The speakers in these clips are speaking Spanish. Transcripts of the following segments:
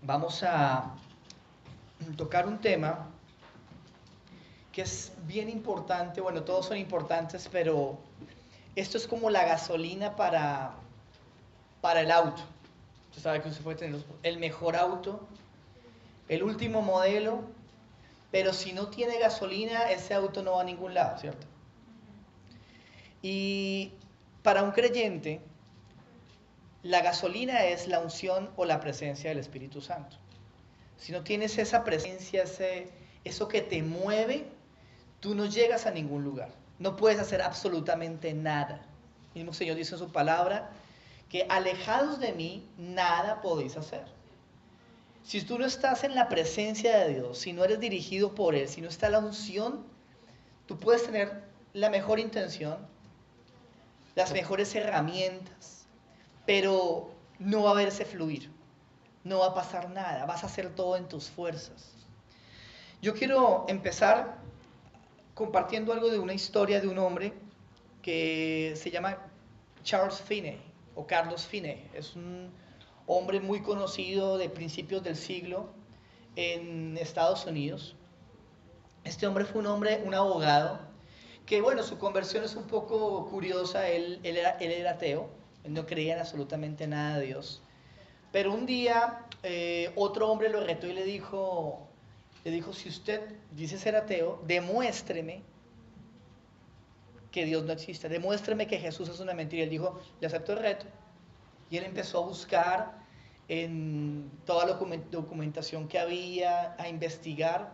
vamos a tocar un tema que es bien importante. Bueno, todos son importantes, pero esto es como la gasolina para el auto. Usted sabe que usted puede tener el mejor auto, el último modelo, pero si no tiene gasolina, ese auto no va a ningún lado, ¿cierto? Y para un creyente, la gasolina es la unción o la presencia del Espíritu Santo. Si no tienes esa presencia, eso que te mueve, tú no llegas a ningún lugar. No puedes hacer absolutamente nada. El mismo Señor dice en su palabra que alejados de mí, nada podéis hacer. Si tú no estás en la presencia de Dios, si no eres dirigido por Él, si no está la unción, tú puedes tener la mejor intención, las mejores herramientas, pero no va a verse fluir. No va a pasar nada, vas a hacer todo en tus fuerzas. Yo quiero empezar compartiendo algo de una historia de un hombre que se llama Charles Finney o Carlos Finney. Es un hombre muy conocido de principios del siglo en Estados Unidos. Este hombre fue un abogado, que bueno, su conversión es un poco curiosa. Él era ateo, él no creía en absolutamente nada de Dios. Pero un día otro hombre lo retó y le dijo, si usted dice ser ateo, demuéstreme que Dios no existe, demuéstreme que Jesús es una mentira. Y él dijo, le acepto el reto. Y él empezó a buscar en toda la documentación que había, a investigar.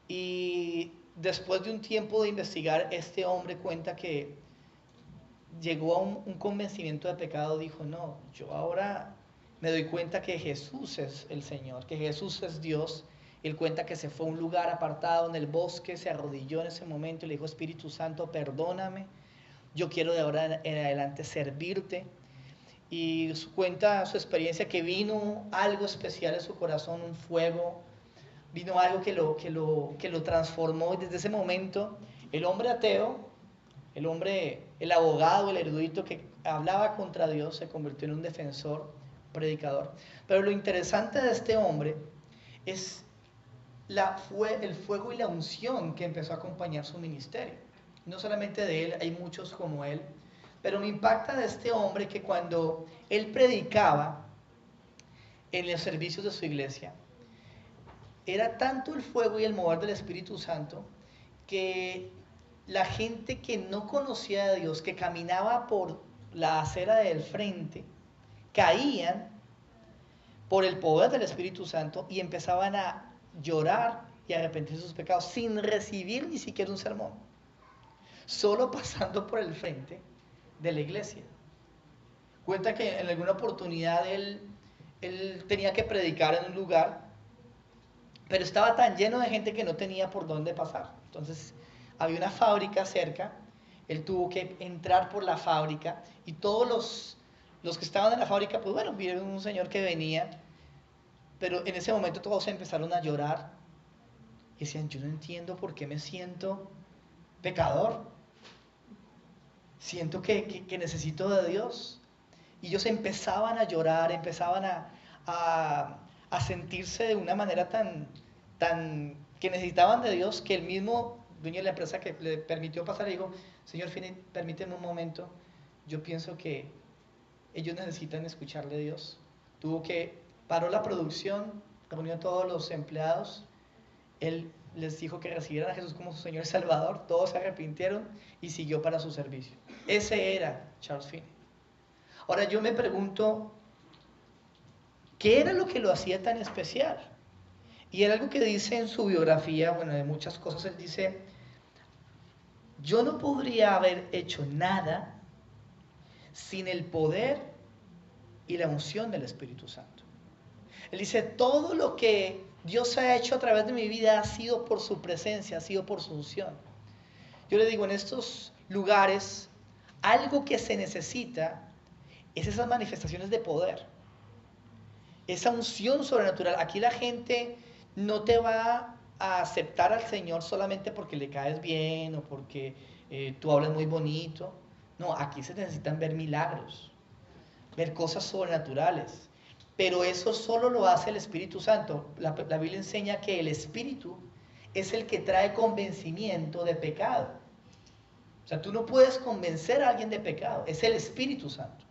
Y después de un tiempo de investigar, este hombre cuenta que llegó a un convencimiento de pecado. Dijo, no, yo ahora me doy cuenta que Jesús es el Señor, que Jesús es Dios. Él cuenta que se fue a un lugar apartado en el bosque, se arrodilló en ese momento y le dijo, Espíritu Santo, perdóname, yo quiero de ahora en adelante servirte. Y cuenta su experiencia, que vino algo especial en su corazón, un fuego, vino algo que lo transformó. Y desde ese momento, el hombre ateo, el abogado, el erudito que hablaba contra Dios, se convirtió en un defensor, predicador. Pero lo interesante de este hombre es el fuego y la unción que empezó a acompañar su ministerio. No solamente de él, hay muchos como él. Pero me impacta de este hombre que cuando él predicaba en los servicios de su iglesia, era tanto el fuego y el mover del Espíritu Santo que la gente que no conocía a Dios, que caminaba por la acera del frente, caían por el poder del Espíritu Santo y empezaban a llorar y a arrepentirse de sus pecados sin recibir ni siquiera un sermón, solo pasando por el frente de la iglesia. Cuenta que en alguna oportunidad él tenía que predicar en un lugar, pero estaba tan lleno de gente que no tenía por dónde pasar. Entonces había una fábrica cerca, él tuvo que entrar por la fábrica y todos los que estaban en la fábrica, pues bueno, vieron un señor que venía, pero en ese momento todos empezaron a llorar y decían, yo no entiendo por qué me siento pecador, siento que necesito de Dios. Y ellos empezaban a llorar, empezaban a sentirse de una manera tan que necesitaban de Dios, que el mismo dueño de la empresa que le permitió pasar le dijo, señor Finney, permíteme un momento, yo pienso que ellos necesitan escucharle a Dios. Paró la producción, reunió a todos los empleados, él les dijo que recibieran a Jesús como su Señor y Salvador, todos se arrepintieron y siguió para su servicio. Ese era Charles Finney. Ahora yo me pregunto, ¿qué era lo que lo hacía tan especial? Y era algo que dice en su biografía, bueno, de muchas cosas, él dice, yo no podría haber hecho nada sin el poder y la unción del Espíritu Santo. Él dice, todo lo que Dios ha hecho a través de mi vida ha sido por su presencia, ha sido por su unción. Yo le digo, en estos lugares, algo que se necesita es esas manifestaciones de poder, esa unción sobrenatural. Aquí la gente no te va a aceptar al Señor solamente porque le caes bien o porque tú hablas muy bonito. No, aquí se necesitan ver milagros, ver cosas sobrenaturales. pero eso solo lo hace el Espíritu Santo. La Biblia enseña que el Espíritu es el que trae convencimiento de pecado. O sea, tú no puedes convencer a alguien de pecado, es el Espíritu Santo,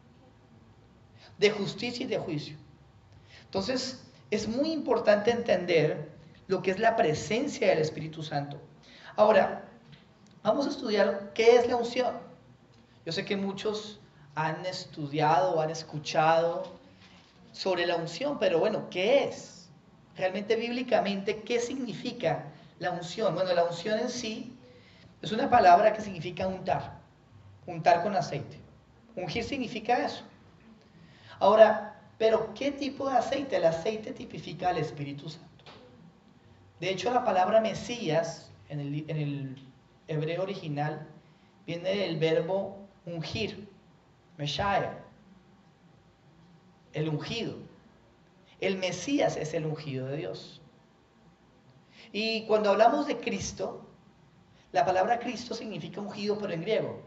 de justicia y de juicio. Entonces, es muy importante entender lo que es la presencia del Espíritu Santo. Ahora, vamos a estudiar qué es la unción. Yo sé que muchos han estudiado o han escuchado sobre la unción, pero bueno, ¿qué es? Realmente bíblicamente, ¿qué significa la unción? Bueno, la unción en sí es una palabra que significa untar con aceite. Ungir significa eso. Ahora, ¿pero qué tipo de aceite? El aceite tipifica al Espíritu Santo. De hecho, la palabra Mesías, en el hebreo original, viene del verbo ungir, Meshaya, el ungido. El Mesías es el ungido de Dios. Y cuando hablamos de Cristo, la palabra Cristo significa ungido, pero en griego.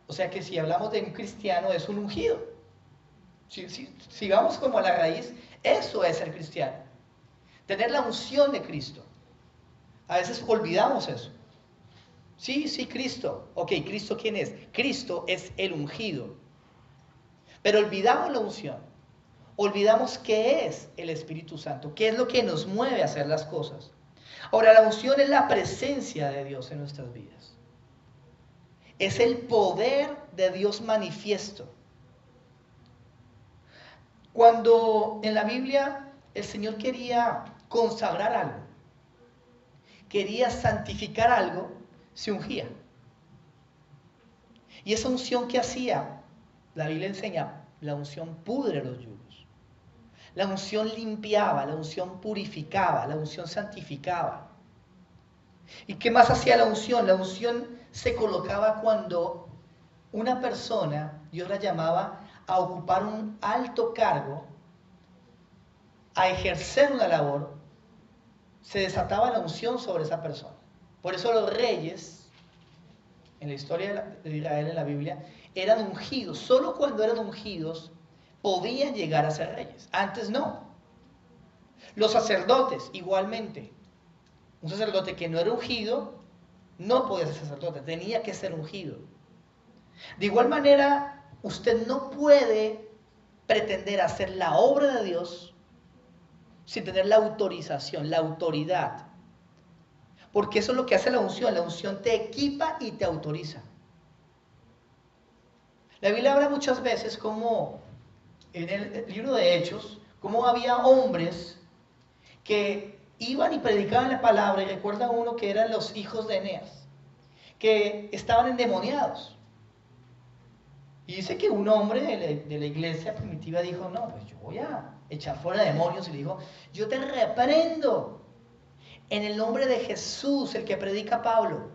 O sea que si hablamos de un cristiano, es un ungido. Si vamos como a la raíz, eso es ser cristiano. Tener la unción de Cristo. A veces olvidamos eso. Sí, Cristo. Ok, ¿Cristo quién es? Cristo es el ungido. Pero olvidamos la unción. Olvidamos qué es el Espíritu Santo, qué es lo que nos mueve a hacer las cosas. Ahora, la unción es la presencia de Dios en nuestras vidas. Es el poder de Dios manifiesto. Cuando en la Biblia el Señor quería consagrar algo, quería santificar algo, se ungía. Y esa unción que hacía, la Biblia enseña, la unción pudre los yugos. La unción limpiaba, la unción purificaba, la unción santificaba. ¿Y qué más hacía la unción? La unción se colocaba cuando una persona, Dios la llamaba a ocupar un alto cargo, a ejercer una labor, se desataba la unción sobre esa persona. Por eso los reyes, en la historia de Israel en la Biblia, eran ungidos. Solo cuando eran ungidos podían llegar a ser reyes. Antes no. Los sacerdotes, igualmente. Un sacerdote que no era ungido, no podía ser sacerdote, tenía que ser ungido. De igual manera, usted no puede pretender hacer la obra de Dios sin tener la autorización, la autoridad. Porque eso es lo que hace la unción. La unción te equipa y te autoriza. La Biblia habla muchas veces como en el libro de Hechos, cómo había hombres que iban y predicaban la palabra, y recuerda uno que eran los hijos de Eneas, que estaban endemoniados. Y dice que un hombre de la iglesia primitiva dijo, no, pues yo voy a echar fuera demonios, y le dijo, yo te reprendo en el nombre de Jesús, el que predica Pablo.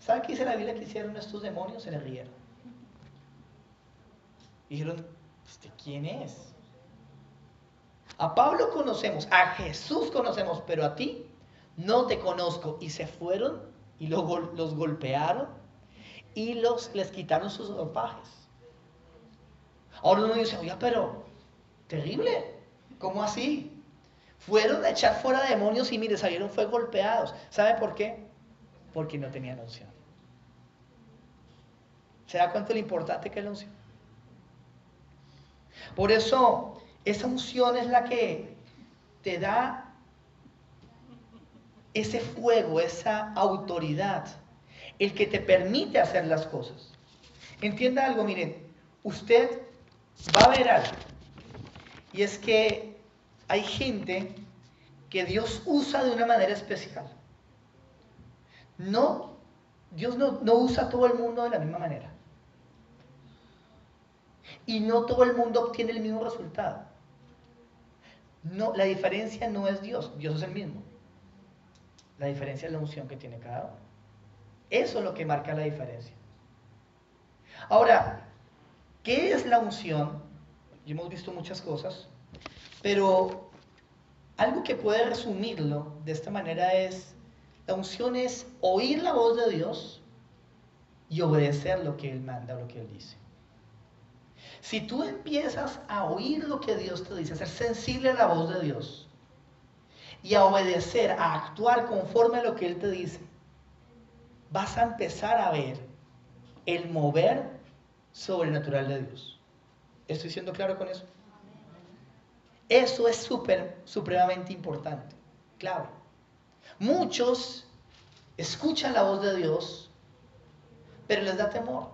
¿Sabe qué dice la Biblia que hicieron estos demonios? Se le rieron. Dijeron, ¿este quién es? A Pablo conocemos, a Jesús conocemos, pero a ti no te conozco. Y se fueron y los golpearon y les quitaron sus ropajes. Ahora uno dice, oye, pero terrible, ¿cómo así? Fueron a echar fuera demonios y mire, salieron fue golpeados. ¿Sabe por qué? Porque no tenían unción. ¿Se da cuenta de lo importante que es la unción? Por eso, esa unción es la que te da ese fuego, esa autoridad, el que te permite hacer las cosas. Entienda algo, miren, usted va a ver algo, y es que hay gente que Dios usa de una manera especial. Dios no usa a todo el mundo de la misma manera. Y no todo el mundo obtiene el mismo resultado. No, la diferencia no es Dios, Dios es el mismo. La diferencia es la unción que tiene cada uno. Eso es lo que marca la diferencia. Ahora, ¿qué es la unción? Ya hemos visto muchas cosas, pero algo que puede resumirlo de esta manera es, la unción es oír la voz de Dios y obedecer lo que Él manda o lo que Él dice. Si tú empiezas a oír lo que Dios te dice, a ser sensible a la voz de Dios y a obedecer, a actuar conforme a lo que Él te dice, vas a empezar a ver el mover sobrenatural de Dios. ¿Estoy siendo claro con eso? Eso es supremamente importante, clave. Muchos escuchan la voz de Dios, pero les da temor.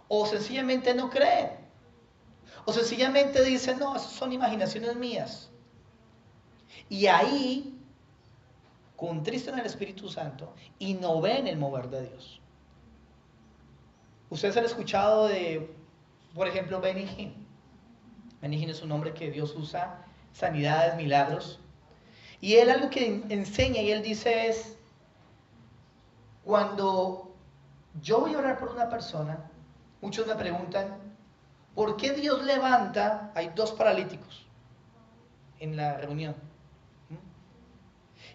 O sencillamente no creen. O sencillamente dicen, no, esas son imaginaciones mías. Y ahí contristan al Espíritu Santo y no ven el mover de Dios. Ustedes han escuchado de, por ejemplo, Benny Hinn. Benny Hinn es un hombre que Dios usa, sanidades, milagros. Y él algo que enseña y él dice es, cuando yo voy a orar por una persona, muchos me preguntan, ¿por qué Dios levanta? Hay 2 paralíticos en la reunión.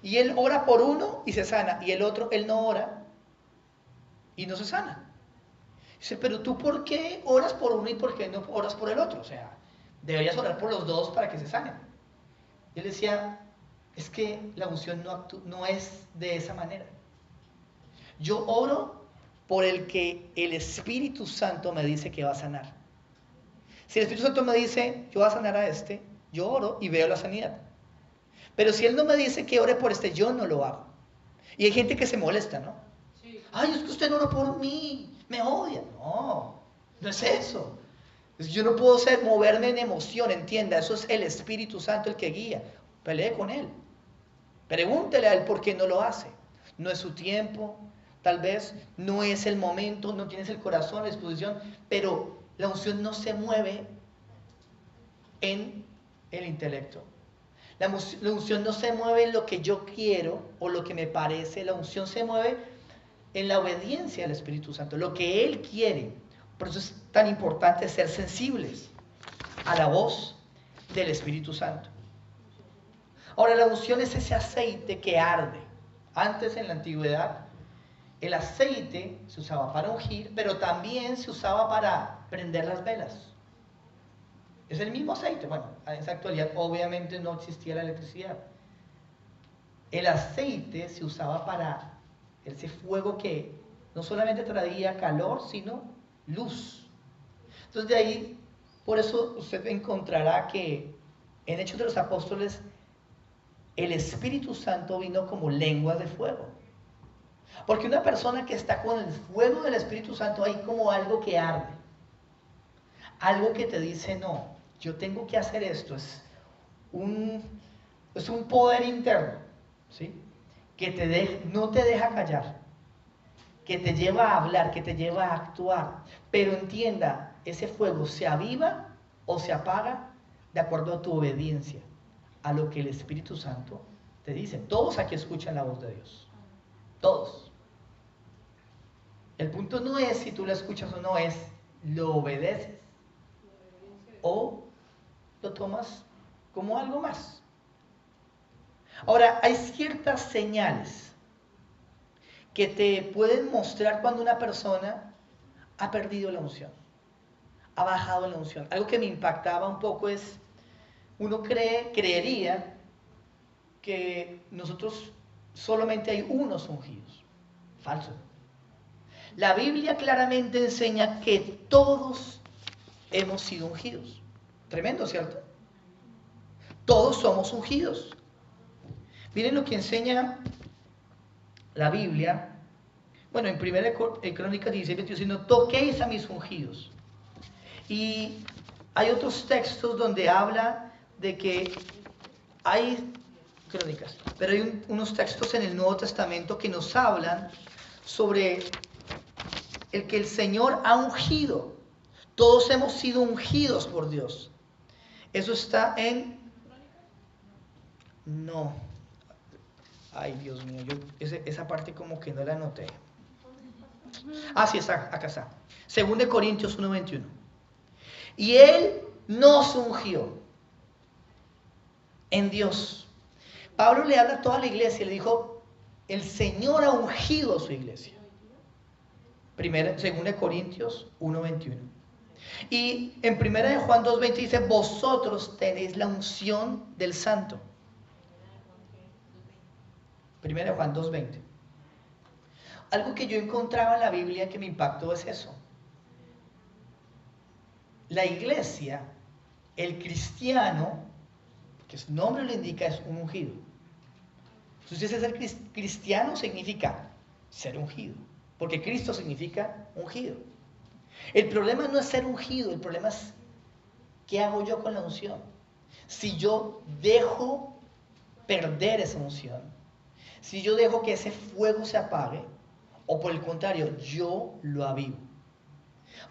Y él ora por uno y se sana, y el otro, él no ora y no se sana. Dice, pero tú ¿por qué oras por uno y por qué no oras por el otro? O sea, deberías orar por los dos para que se sanen. Y él decía, es que la unción no es de esa manera. Yo oro por el que el Espíritu Santo me dice que va a sanar. Si el Espíritu Santo me dice, yo voy a sanar a este, yo oro y veo la sanidad. Pero si Él no me dice que ore por este, yo no lo hago. Y hay gente que se molesta, ¿no? Sí. Ay, es que usted no oró por mí, me odia. No, no es eso. Yo no puedo moverme en emoción, entienda, eso es el Espíritu Santo el que guía. Pelee con Él. Pregúntele a Él por qué no lo hace. No es su tiempo, tal vez no es el momento, no tienes el corazón, la disposición, pero la unción no se mueve en el intelecto. La unción no se mueve en lo que yo quiero o lo que me parece. La unción se mueve en la obediencia al Espíritu Santo, lo que Él quiere. Por eso es tan importante ser sensibles a la voz del Espíritu Santo. Ahora, la unción es ese aceite que arde. Antes, en la antigüedad, el aceite se usaba para ungir, pero también se usaba para prender las velas. Es el mismo aceite. Bueno, en esa actualidad obviamente no existía la electricidad. El aceite se usaba para ese fuego que no solamente traía calor, sino luz. Entonces de ahí, por eso usted encontrará que en Hechos de los Apóstoles el Espíritu Santo vino como lenguas de fuego. Porque una persona que está con el fuego del Espíritu Santo hay como algo que arde. Algo que te dice, no, yo tengo que hacer esto. Es un poder interno, ¿sí? Que no te deja callar, que te lleva a hablar, que te lleva a actuar. Pero entienda, ese fuego se aviva o se apaga de acuerdo a tu obediencia, a lo que el Espíritu Santo te dice. Todos aquí escuchan la voz de Dios. Todos. El punto no es si tú la escuchas o no, es lo obedeces o lo tomas como algo más. Ahora, hay ciertas señales que te pueden mostrar cuando una persona ha perdido la unción, ha bajado la unción. Algo que me impactaba un poco es, uno creería que nosotros solamente hay unos ungidos. Falso. La Biblia claramente enseña que todos hemos sido ungidos. Tremendo, ¿cierto? Todos somos ungidos. Miren lo que enseña la Biblia. Bueno, en 1 Crónicas 16:22, sino toquéis a mis ungidos. Y hay otros textos donde habla de que hay crónicas, pero hay unos textos en el Nuevo Testamento que nos hablan sobre el que el Señor ha ungido. Todos hemos sido ungidos por Dios. Eso está en... No. Ay, Dios mío, esa parte como que no la anoté. Ah, sí, está, acá está. 2 Corintios 1:21. Y Él nos ungió en Dios. Pablo le habla a toda la iglesia y le dijo, el Señor ha ungido a su iglesia. 2 Corintios 1:21. Y en 1 de Juan 2:20 dice, vosotros tenéis la unción del Santo. 1 de Juan 2:20. Algo que yo encontraba en la Biblia que me impactó es eso. La iglesia, el cristiano, que su nombre lo indica, es un ungido. Entonces, ser cristiano significa ser ungido, porque Cristo significa ungido. El problema no es ser ungido, el problema es ¿qué hago yo con la unción? Si yo dejo perder esa unción, si yo dejo que ese fuego se apague, o por el contrario, yo lo avivo.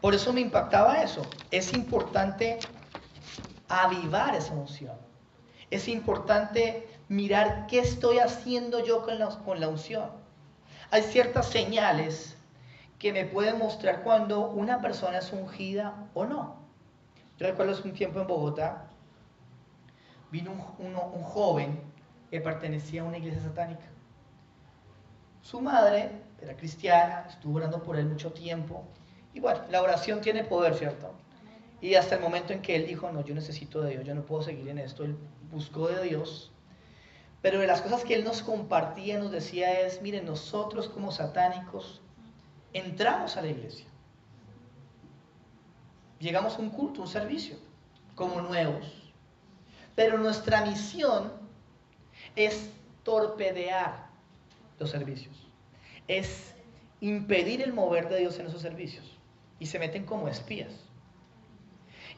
Por eso me impactaba eso. Es importante avivar esa unción. Es importante mirar qué estoy haciendo yo con la unción. Hay ciertas señales que me pueden mostrar cuando una persona es ungida o no. Yo recuerdo hace un tiempo en Bogotá, vino un joven que pertenecía a una iglesia satánica. Su madre era cristiana, estuvo orando por él mucho tiempo. Y bueno, la oración tiene poder, ¿cierto? Y hasta el momento en que él dijo, no, yo necesito de Dios, yo no puedo seguir en esto, él buscó de Dios. Pero de las cosas que él nos compartía, nos decía es, miren, nosotros como satánicos entramos a la iglesia. Llegamos a un culto, un servicio, como nuevos. Pero nuestra misión es torpedear los servicios. Es impedir el mover de Dios en esos servicios. Y se meten como espías.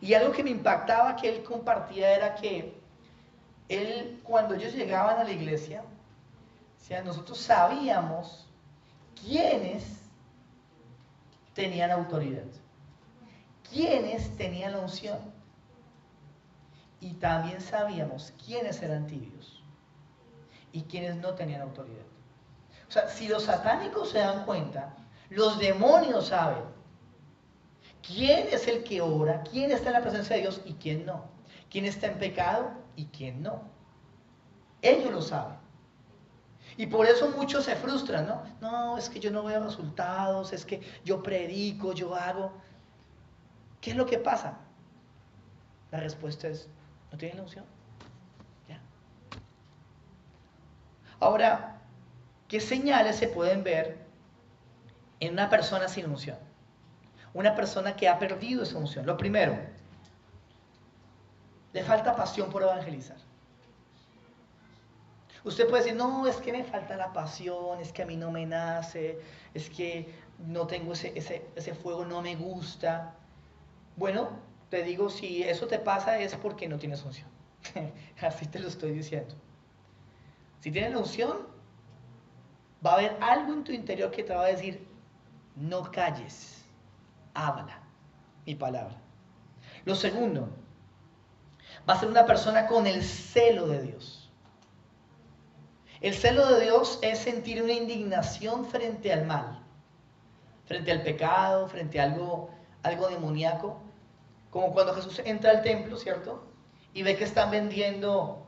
Y algo que me impactaba que él compartía era que él, cuando ellos llegaban a la iglesia, o sea, nosotros sabíamos quiénes tenían autoridad, quiénes tenían la unción, y también sabíamos quiénes eran tibios y quiénes no tenían autoridad. O sea, si los satánicos se dan cuenta, los demonios saben quién es el que ora, quién está en la presencia de Dios y quién no, quién está en pecado y quién no. Ellos lo saben. Y por eso muchos se frustran, ¿no? No, es que yo no veo resultados, es que yo predico, yo hago. ¿Qué es lo que pasa? La respuesta es, ¿no tienen la unción? Ya. Ahora, ¿qué señales se pueden ver en una persona sin unción? Una persona que ha perdido esa unción. Lo primero, le falta pasión por evangelizar. Usted puede decir, no, es que me falta la pasión, es que a mí no me nace, es que no tengo ese fuego, no me gusta. Bueno, te digo, si eso te pasa es porque no tienes unción. Así te lo estoy diciendo. Si tienes la unción, va a haber algo en tu interior que te va a decir, no calles, habla mi palabra. Lo segundo, va a ser una persona con el celo de Dios. El celo de Dios es sentir una indignación frente al mal, frente al pecado, frente a algo demoníaco. Como cuando Jesús entra al templo, ¿cierto? Y ve que están vendiendo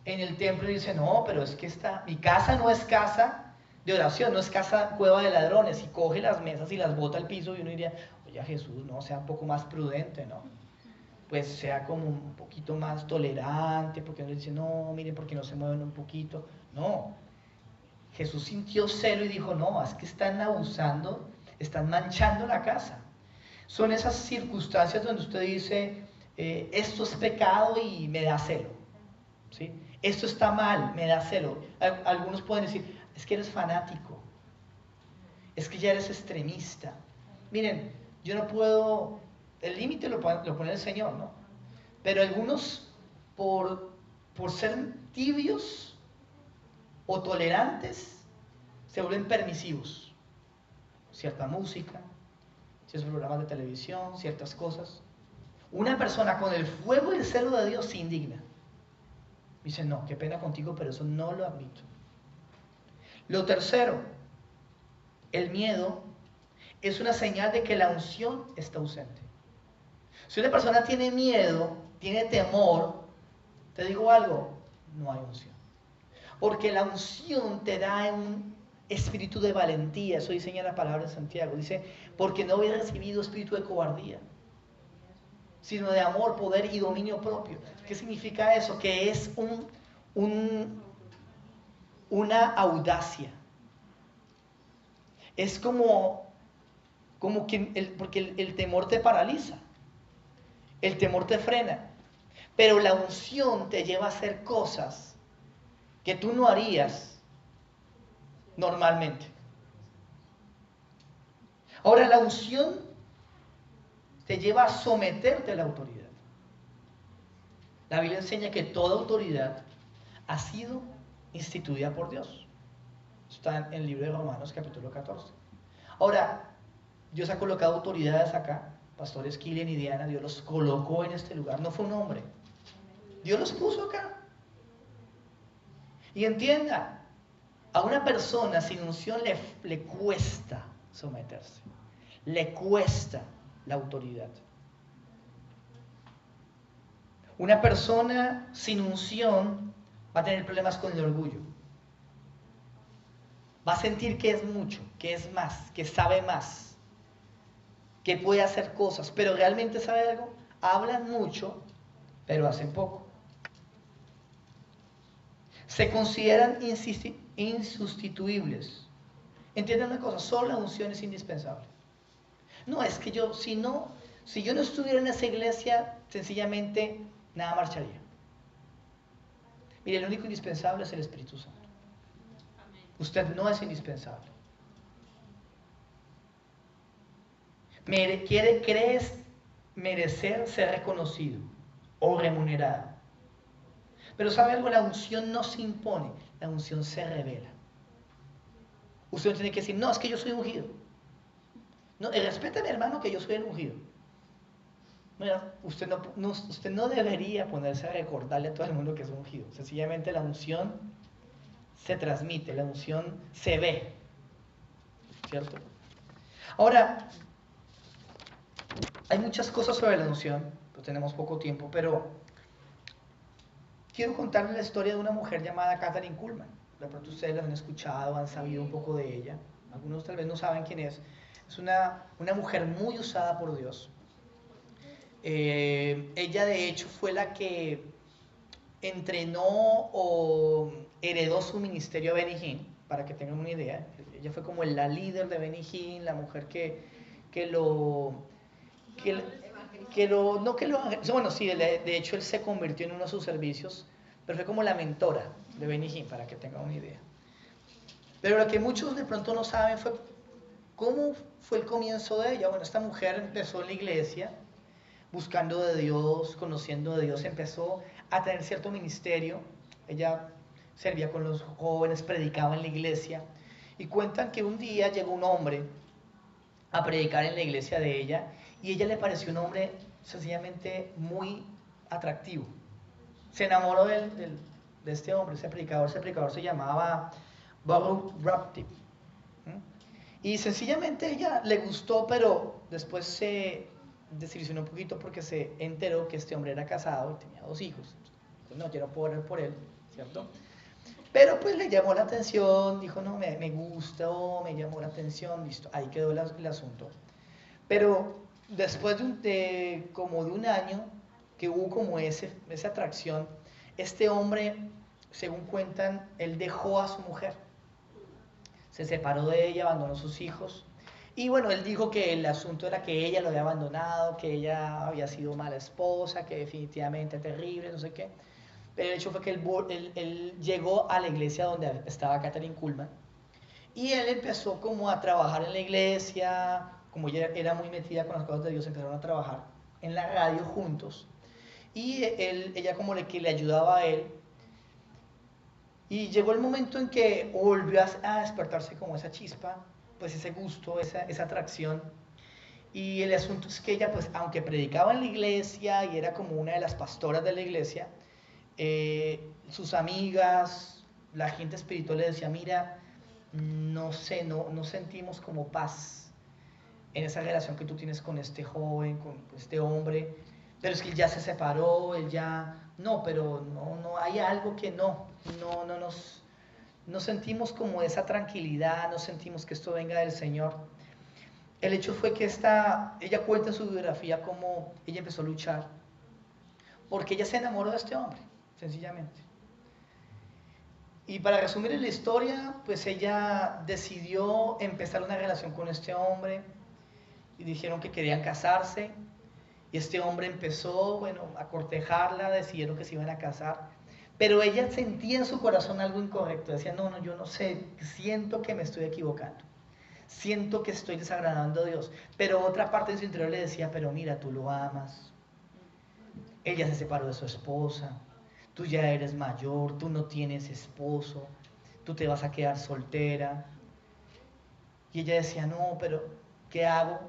en el templo y dice, no, pero es que mi casa no es casa de oración, no es casa cueva de ladrones. Y coge las mesas y las bota al piso y uno diría, oye Jesús, no, sea un poco más prudente, ¿no? Pues sea como un poquito más tolerante, porque uno dice, no, miren, porque no se mueven un poquito. No, Jesús sintió celo y dijo, no, es que están abusando, están manchando la casa. Son esas circunstancias donde usted dice, esto es pecado y me da celo, ¿sí? Esto está mal, me da celo. Algunos pueden decir, es que eres fanático, es que ya eres extremista. Miren, yo no puedo, el límite lo pone el Señor, ¿no? Pero algunos, por ser tibios o tolerantes, se vuelven permisivos. Cierta música, ciertos programas de televisión, ciertas cosas. Una persona con el fuego y el celo de Dios se indigna. Dice, no, qué pena contigo, pero eso no lo admito. Lo tercero, el miedo es una señal de que la unción está ausente. Si una persona tiene miedo, tiene temor, te digo algo, no hay unción. Porque la unción te da un espíritu de valentía, eso diseña la palabra de Santiago. Dice, porque no había recibido espíritu de cobardía. sino de amor, poder y dominio propio. ¿Qué significa eso? Que es una audacia. Es como que porque el temor te paraliza, el temor te frena, pero la unción te lleva a hacer cosas que tú no harías normalmente. Ahora, la unción te lleva a someterte a la autoridad. La Biblia enseña que toda autoridad ha sido instituida por Dios. Está en el libro de Romanos capítulo 14. Ahora, Dios ha colocado autoridades acá, pastores Kilian y Diana, Dios los colocó en este lugar, no fue un hombre. Dios los puso acá. Y entienda, a una persona sin unción le cuesta someterse, le cuesta la autoridad. Una persona sin unción va a tener problemas con el orgullo. Va a sentir que es mucho, que es más, que sabe más, que puede hacer cosas, pero realmente sabe algo. Hablan mucho, pero hacen poco. Se consideran insustituibles. Entiendan una cosa, solo la unción es indispensable. No, es que si yo no estuviera en esa iglesia, sencillamente nada marcharía. Mire, el único indispensable es el Espíritu Santo. Usted no es indispensable. ¿Crees merecer ser reconocido o remunerado? Pero ¿sabe algo? La unción no se impone, la unción se revela. Usted no tiene que decir, no, es que yo soy ungido. No, respétame, hermano, que yo soy el ungido. Bueno, usted no debería ponerse a recordarle a todo el mundo que es ungido. Sencillamente la unción se transmite, la unción se ve. ¿Cierto? Ahora, hay muchas cosas sobre la unción, pues tenemos poco tiempo, pero quiero contarles la historia de una mujer llamada Kathryn Kuhlman. De pronto ustedes la han escuchado, han sabido un poco de ella. Algunos tal vez no saben quién es. Es una mujer muy usada por Dios. Ella de hecho fue la que entrenó o heredó su ministerio a Benny Hinn, para que tengan una idea. Ella fue como la líder de Benny Hinn, la mujer bueno, sí, de hecho él se convirtió en uno de sus servicios, pero fue como la mentora de Benny Hinn, para que tengan una idea. Pero lo que muchos de pronto no saben fue cómo fue el comienzo de ella. Bueno, esta mujer empezó en la iglesia, buscando de Dios, conociendo de Dios, empezó a tener cierto ministerio. Ella servía con los jóvenes, predicaba en la iglesia, y cuentan que un día llegó un hombre a predicar en la iglesia de ella, y ella le pareció un hombre sencillamente muy atractivo. Se enamoró de este hombre, ese predicador se llamaba Baruch Raptip. Y sencillamente ella le gustó, pero después se desilusionó un poquito porque se enteró que este hombre era casado y tenía 2 hijos. Entonces, no, yo no puedo orar por él, ¿cierto? Pero pues le llamó la atención, dijo, no, me gustó, me llamó la atención, listo, ahí quedó el asunto. Pero después como de un año que hubo como esa atracción, este hombre, según cuentan, él dejó a su mujer. Se separó de ella, abandonó a sus hijos. Y bueno, él dijo que el asunto era que ella lo había abandonado, que ella había sido mala esposa, que definitivamente terrible, no sé qué. Pero el hecho fue que él llegó a la iglesia donde estaba Kathryn Kuhlman. Y él empezó como a trabajar en la iglesia, como ella era muy metida con las cosas de Dios, empezaron a trabajar en la radio juntos. Y ella como que le ayudaba a él. Y llegó el momento en que volvió a despertarse como esa chispa, pues ese gusto, esa atracción. Y el asunto es que ella, pues aunque predicaba en la iglesia y era como una de las pastoras de la iglesia, sus amigas, la gente espiritual le decía, mira, no sé, no sentimos como paz en esa relación que tú tienes con este joven, con este hombre, pero es que él ya se separó, él ya... No, pero no hay algo que no sentimos como esa tranquilidad, no sentimos que esto venga del Señor. el hecho fue que ella cuenta en su biografía cómo ella empezó a luchar, porque ella se enamoró de este hombre, sencillamente. Y para resumir la historia, pues ella decidió empezar una relación con este hombre y dijeron que querían casarse. Y este hombre empezó, bueno, a cortejarla, decidieron que se iban a casar. Pero ella sentía en su corazón algo incorrecto. Decía, no, yo no sé, siento que me estoy equivocando. Siento que estoy desagradando a Dios. Pero otra parte de su interior le decía, pero mira, tú lo amas. Ella se separó de su esposa. Tú ya eres mayor, tú no tienes esposo. Tú te vas a quedar soltera. Y ella decía, no, pero ¿qué hago?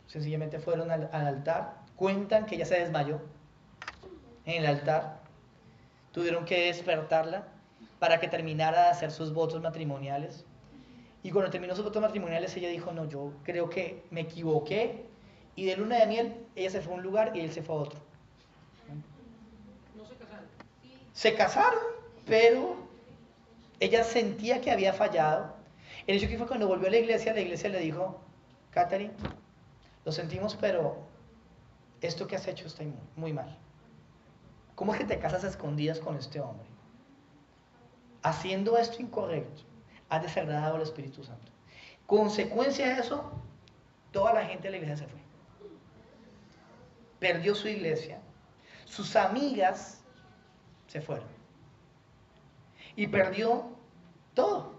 Sencillamente fueron al altar. Cuentan que ella se desmayó en el altar. Tuvieron que despertarla para que terminara de hacer sus votos matrimoniales. Y cuando terminó sus votos matrimoniales, ella dijo, no, yo creo que me equivoqué. Y de luna de miel, ella se fue a un lugar y él se fue a otro. ¿No se casaron? Se casaron, pero ella sentía que había fallado. El hecho que fue cuando volvió a la iglesia le dijo, Catherine, lo sentimos, pero esto que has hecho está muy mal. ¿Cómo es que te casas a escondidas con este hombre? Haciendo esto incorrecto, has desagradado al Espíritu Santo. Consecuencia de eso, toda la gente de la iglesia se fue. Perdió su iglesia. Sus amigas se fueron. Y perdió todo.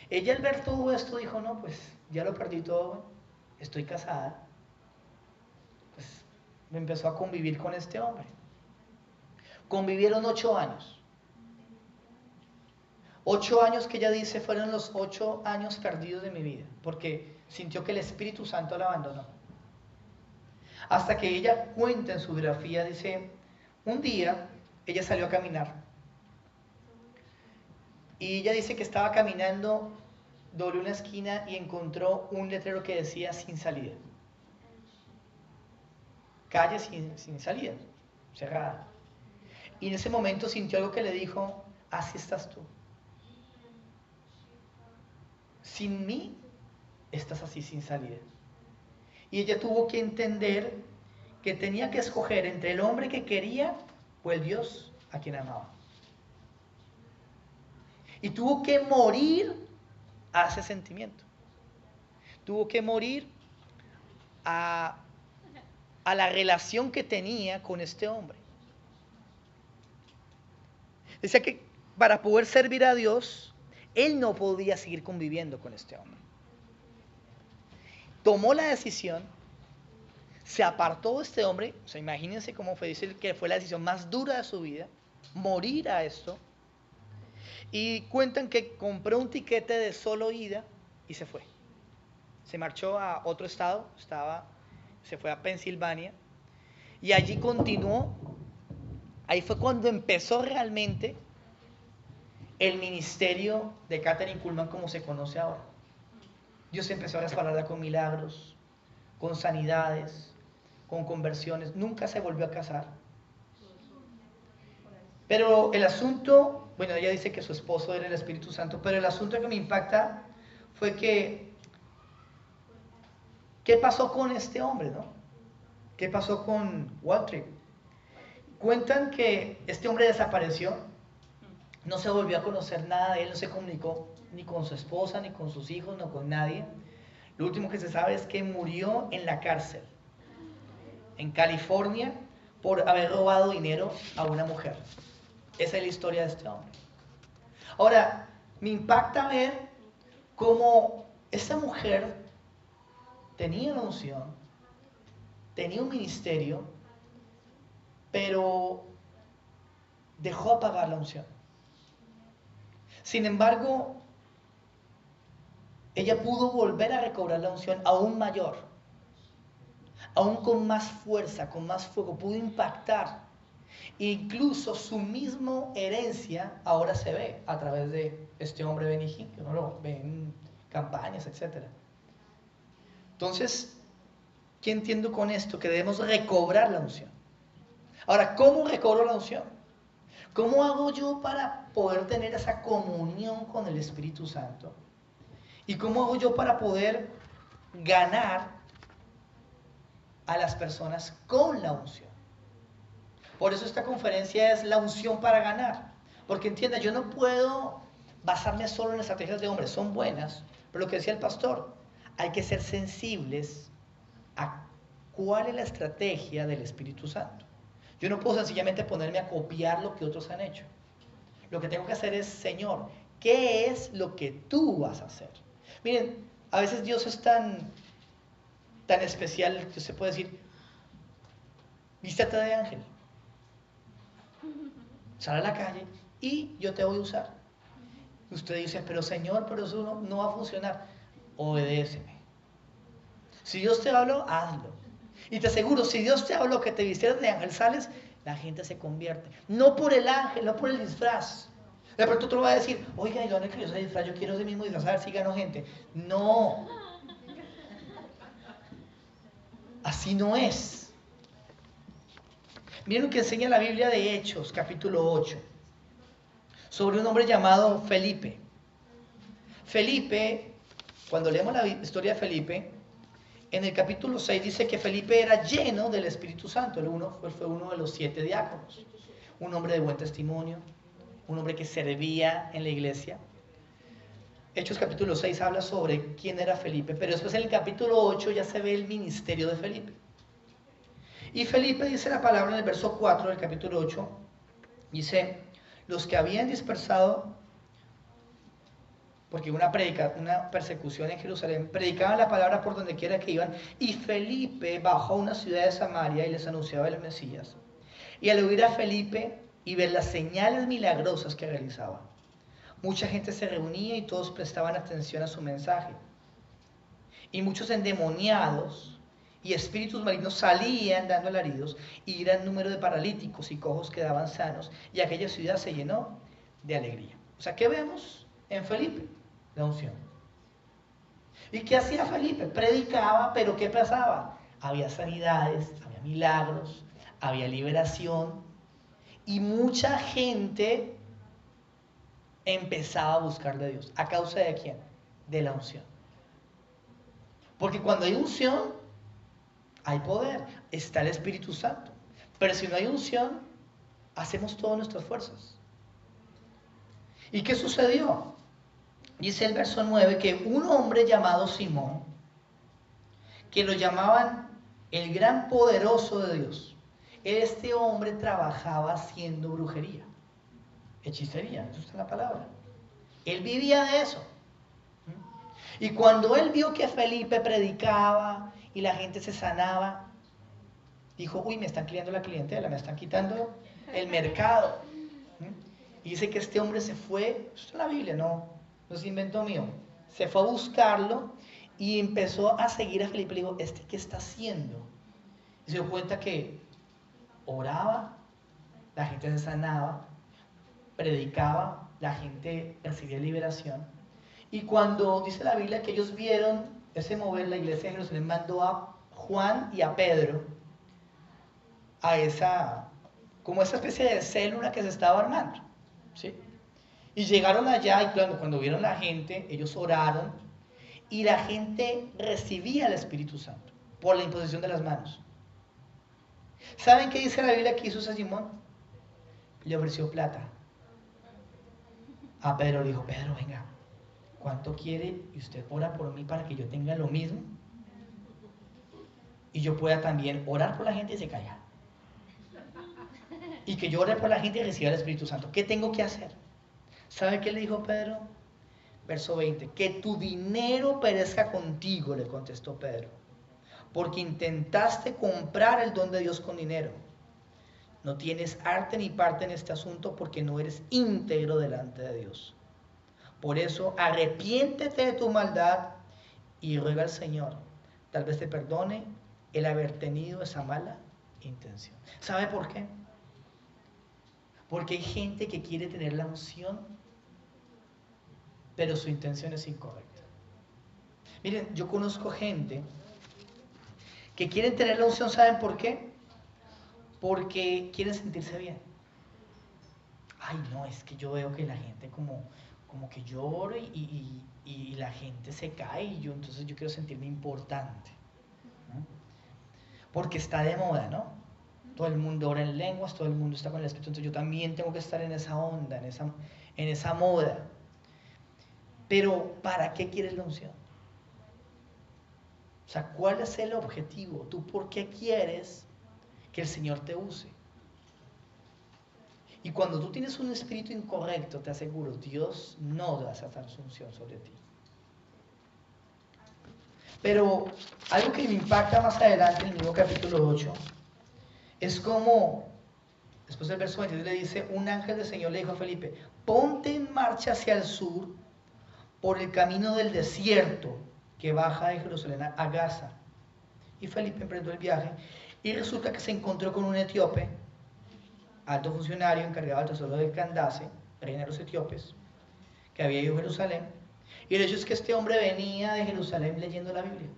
Ella al ver todo esto dijo, no, pues ya lo perdí todo, estoy casada. Pues me empezó a convivir con este hombre. Convivieron 8 años. 8 años que ella dice fueron los 8 años perdidos de mi vida, porque sintió que el Espíritu Santo la abandonó. Hasta que ella cuenta en su biografía, dice, un día ella salió a caminar. Y ella dice que estaba caminando, dobló una esquina y encontró un letrero que decía sin salida. Calle sin salida, cerrada. Y en ese momento sintió algo que le dijo, así estás tú. Sin mí, estás así sin salida. Y ella tuvo que entender que tenía que escoger entre el hombre que quería o el Dios a quien amaba. Y tuvo que morir a ese sentimiento. Tuvo que morir a la relación que tenía con este hombre. Decía que para poder servir a Dios, él no podía seguir conviviendo con este hombre. Tomó la decisión, se apartó de este hombre, o sea, imagínense cómo fue, decir que fue la decisión más dura de su vida, morir a esto, y cuentan que compró un tiquete de solo ida y se fue. Se marchó a otro estado, se fue a Pensilvania, y allí continuó. Ahí fue cuando empezó realmente el ministerio de Kathryn Kuhlman como se conoce ahora. Dios empezó a respaldarla con milagros, con sanidades, con conversiones. Nunca se volvió a casar. Pero el asunto, bueno, ella dice que su esposo era el Espíritu Santo, pero el asunto que me impacta fue que, ¿qué pasó con este hombre, no? ¿Qué pasó con Waltrip? Cuentan que este hombre desapareció, no se volvió a conocer nada de él, no se comunicó ni con su esposa, ni con sus hijos, no con nadie. Lo último que se sabe es que murió en la cárcel, en California, por haber robado dinero a una mujer. Esa es la historia de este hombre. Ahora, me impacta ver cómo esta mujer tenía una unción, tenía un ministerio, pero dejó apagar la unción. Sin embargo, ella pudo volver a recobrar la unción aún mayor, aún con más fuerza, con más fuego, pudo impactar. Incluso su misma herencia ahora se ve a través de este hombre Benny Hinn, que uno lo ve en campañas, etc. Entonces, ¿qué entiendo con esto? Que debemos recobrar la unción. Ahora, ¿cómo recobro la unción? ¿Cómo hago yo para poder tener esa comunión con el Espíritu Santo? ¿Y cómo hago yo para poder ganar a las personas con la unción. Por eso esta conferencia es la unción para ganar. Porque entienda, yo no puedo basarme solo en estrategias de hombres, son buenas, pero lo que decía el pastor, hay que ser sensibles a cuál es la estrategia del Espíritu Santo. Yo no puedo sencillamente ponerme a copiar lo que otros han hecho. Lo que tengo que hacer es, Señor, ¿qué es lo que tú vas a hacer? Miren, a veces Dios es tan especial que usted puede decir, vístete de ángel, sal a la calle y yo te voy a usar. Usted dice, pero Señor, pero eso no va a funcionar. Obedéceme. Si Dios te habló, hazlo. Y te aseguro, si Dios te habló que te vistieras de ángel, sales, la gente se convierte. No por el ángel, no por el disfraz. De pronto otro va a decir, oiga, ¿y dónde que yo ese disfraz? Yo quiero ese mismo disfraz, a ver si gano gente. No. Así no es. Miren lo que enseña la Biblia de Hechos, capítulo 8, sobre un hombre llamado Felipe. Felipe, cuando leemos la historia de Felipe, en el capítulo 6 dice que Felipe era lleno del Espíritu Santo. Él fue uno de los 7 diáconos. Un hombre de buen testimonio, un hombre que servía en la iglesia. Hechos capítulo 6 habla sobre quién era Felipe, pero después en el capítulo 8 ya se ve el ministerio de Felipe. Y Felipe dice la palabra en el verso 4 del capítulo 8, dice, los que habían dispersado, porque una persecución en Jerusalén, predicaban la palabra por donde quiera que iban, y Felipe bajó a una ciudad de Samaria y les anunciaba el Mesías. Y al oír a Felipe y ver las señales milagrosas que realizaba, mucha gente se reunía y todos prestaban atención a su mensaje. Y muchos endemoniados y espíritus malignos salían dando alaridos, y gran número de paralíticos y cojos quedaban sanos, y aquella ciudad se llenó de alegría. O sea, ¿qué vemos en Felipe? La unción. ¿Y qué hacía Felipe? Predicaba, pero ¿qué pasaba? Había sanidades, había milagros, había liberación, y mucha gente empezaba a buscar de Dios. ¿A causa de quién? De la unción. Porque cuando hay unción, hay poder, está el Espíritu Santo. Pero si no hay unción, hacemos todas nuestras fuerzas. ¿Y qué sucedió? Dice el verso 9 que un hombre llamado Simón, que lo llamaban el gran poderoso de Dios, este hombre trabajaba haciendo brujería, hechicería, eso está en la palabra. Él vivía de eso. Y cuando él vio que Felipe predicaba y la gente se sanaba, dijo, uy, me están quitando la clientela, me están quitando el mercado. Y dice que este hombre se fue, esto es la Biblia, no es invento mío, se fue a buscarlo y empezó a seguir a Felipe. Le dijo, ¿este qué está haciendo? Y se dio cuenta que oraba, la gente se sanaba, predicaba, la gente recibía liberación. Y cuando dice la Biblia que ellos vieron ese mover, la iglesia de Jerusalén mandó a Juan y a Pedro a esa especie de célula que se estaba armando, ¿sí? Y llegaron allá y cuando vieron la gente, ellos oraron y la gente recibía el Espíritu Santo por la imposición de las manos. ¿Saben qué dice la Biblia que hizo Simón? Le ofreció plata. A Pedro le dijo, Pedro, venga, ¿cuánto quiere? Y usted ora por mí para que yo tenga lo mismo y yo pueda también orar por la gente y se caiga. Y que yo ore por la gente y reciba el Espíritu Santo. ¿Qué tengo que hacer? ¿Sabe qué le dijo Pedro? Verso 20. Que tu dinero perezca contigo, le contestó Pedro, porque intentaste comprar el don de Dios con dinero. No tienes arte ni parte en este asunto porque no eres íntegro delante de Dios. Por eso, arrepiéntete de tu maldad y ruega al Señor. Tal vez te perdone el haber tenido esa mala intención. ¿Sabe por qué? Porque hay gente que quiere tener la unción, pero su intención es incorrecta. Miren, yo conozco gente que quieren tener la unción, ¿saben por qué? Porque quieren sentirse bien. Ay, no, es que yo veo que la gente como como que lloro y la gente se cae y entonces yo quiero sentirme importante, ¿no? Porque está de moda, ¿no? Todo el mundo ora en lenguas, todo el mundo está con el Espíritu, entonces yo también tengo que estar en esa onda, en esa moda. Pero ¿para qué quieres la unción? O sea, ¿cuál es el objetivo? ¿Tú por qué quieres que el Señor te use? Y cuando tú tienes un espíritu incorrecto, te aseguro, Dios no va a sacar su unción sobre ti. Pero algo que me impacta más adelante en el mismo capítulo 8 es como, después del verso 23 le dice, un ángel del Señor le dijo a Felipe, ponte en marcha hacia el sur por el camino del desierto que baja de Jerusalén a Gaza. Y Felipe emprendió el viaje y resulta que se encontró con un etíope, alto funcionario encargado del tesoro de Candace, reina de los etíopes, que había ido a Jerusalén. Y el hecho es que este hombre venía de Jerusalén leyendo la Biblia.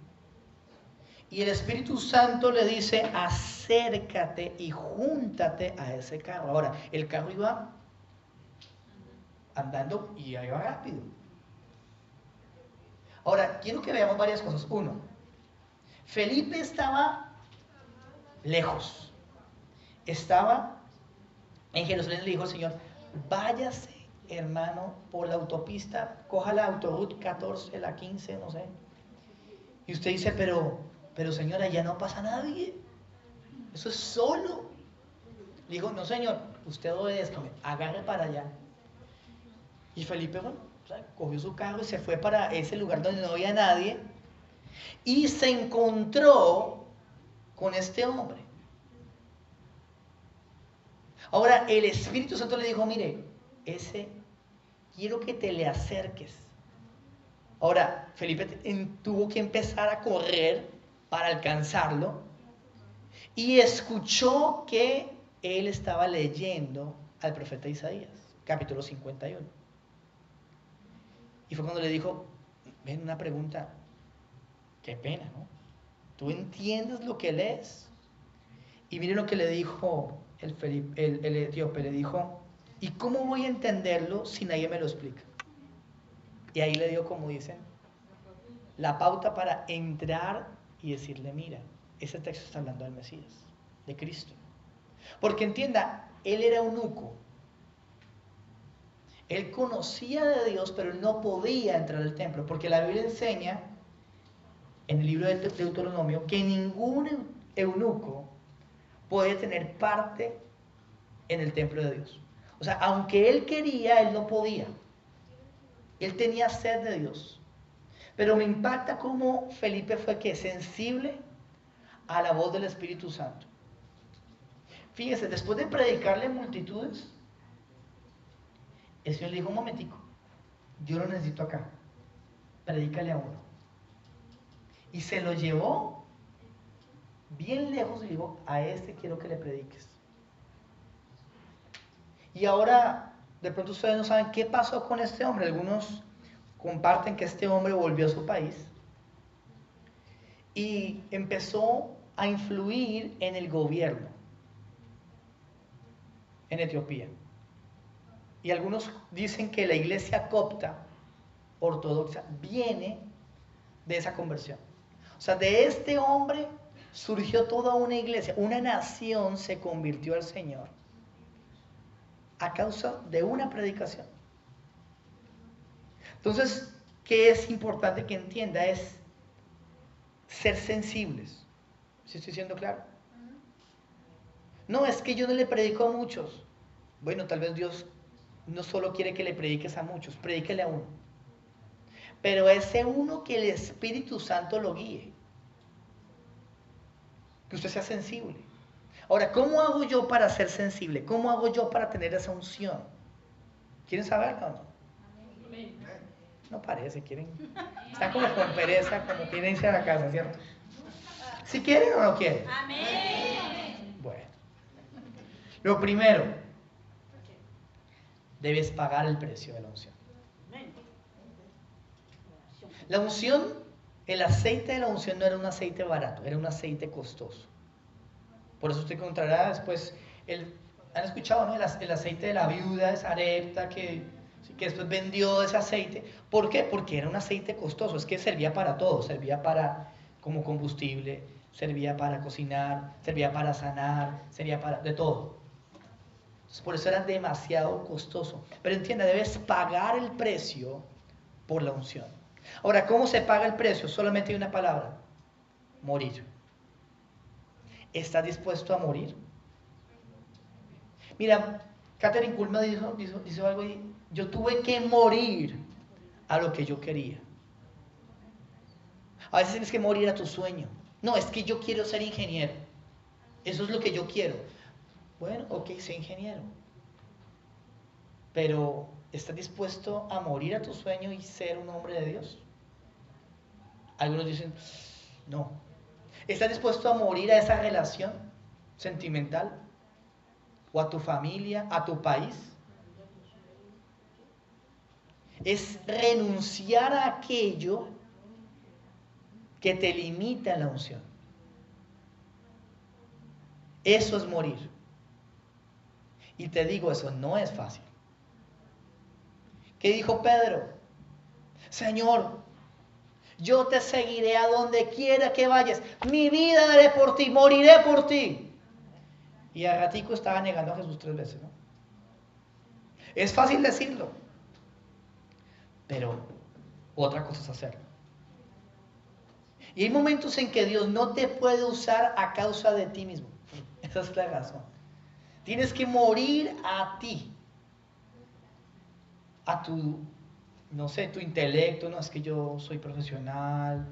Y el Espíritu Santo le dice, acércate y júntate a ese carro. Ahora, el carro iba andando y iba rápido. Ahora, quiero que veamos varias cosas. Uno, Felipe estaba lejos. Estaba en Jerusalén, le dijo al Señor, váyase, hermano, por la autopista, coja la autoroute 14, la 15, no sé. Y usted dice, pero señora, ya no pasa nadie. Eso es solo. Le dijo, no señor, usted obedézcame, agarre para allá. Y Felipe, bueno, o sea, cogió su carro y se fue para ese lugar donde no había nadie. Y se encontró con este hombre. Ahora, el Espíritu Santo le dijo, mire, quiero que te le acerques. Ahora, Felipe tuvo que empezar a correr para alcanzarlo y escuchó que él estaba leyendo al profeta Isaías, capítulo 51. Y fue cuando le dijo, ven, una pregunta, qué pena, ¿no? ¿Tú entiendes lo que lees? Y miren lo que le dijo el etíope, le dijo, ¿y cómo voy a entenderlo si nadie me lo explica? Y ahí le dio, como dicen, la pauta para entrar y decirle, mira, ese texto está hablando del Mesías, de Cristo. Porque entienda, él era eunuco. Él conocía de Dios, pero él no podía entrar al templo, porque la Biblia enseña, en el libro de Deuteronomio, que ningún eunuco puede tener parte en el templo de Dios. O sea, aunque él quería, él no podía. Él tenía sed de Dios. Pero me impacta cómo Felipe fue que sensible a la voz del Espíritu Santo. Fíjese, después de predicarle a multitudes, el Señor le dijo, un momentico, yo lo necesito acá, predícale a uno. Y se lo llevó bien lejos y dijo, a este quiero que le prediques. Y ahora, de pronto ustedes no saben qué pasó con este hombre. Algunos comparten que este hombre volvió a su país y empezó a influir en el gobierno en Etiopía. Y algunos dicen que la iglesia copta ortodoxa viene de esa conversión. O sea, de este hombre surgió toda una iglesia, una nación se convirtió al Señor a causa de una predicación. Entonces, ¿qué es importante que entienda? Es ser sensibles. ¿Sí estoy siendo claro? No, es que yo no le predico a muchos. Bueno, tal vez Dios no solo quiere que le prediques a muchos, predíquele a uno. Pero ese uno que el Espíritu Santo lo guíe. Que usted sea sensible. Ahora, ¿cómo hago yo para ser sensible? ¿Cómo hago yo para tener esa unción? ¿Quieren saberlo o no? No parece, quieren. Están como con pereza, como quieren irse a la casa, ¿cierto? ¿Si quieren o no quieren? Amén. Bueno. Lo primero, debes pagar el precio de la unción. La unción, el aceite de la unción no era un aceite barato, era un aceite costoso. Por eso usted encontrará después, han escuchado, ¿no? El aceite de la viuda de Sarepta, que Así que después vendió ese aceite. ¿Por qué? Porque era un aceite costoso. Es que servía para todo. Servía para como combustible, servía para cocinar, servía para sanar, servía para de todo. Entonces, por eso era demasiado costoso. Pero entienda, debes pagar el precio por la unción. Ahora, ¿cómo se paga el precio? Solamente hay una palabra: morir. ¿Estás dispuesto a morir? Mira, Catherine Kuhlman dijo algo y yo tuve que morir a lo que yo quería. A veces tienes que morir a tu sueño. No, es que yo quiero ser ingeniero. Eso es lo que yo quiero. Bueno, ok, sé ingeniero. Pero, ¿estás dispuesto a morir a tu sueño y ser un hombre de Dios? Algunos dicen, no. ¿Estás dispuesto a morir a esa relación sentimental? ¿O a tu familia, a tu país? Es renunciar a aquello que te limita en la unción. Eso es morir. Y te digo, eso no es fácil. ¿Qué dijo Pedro? Señor, yo te seguiré a donde quiera que vayas. Mi vida daré por ti, moriré por ti. Y a ratico estaba negando a Jesús 3 veces, ¿no? Es fácil decirlo, pero otra cosa es hacerlo. Y hay momentos en que Dios no te puede usar a causa de ti mismo. Esa es la razón. Tienes que morir a ti, a tu, no sé, tu intelecto. No, es que yo soy profesional.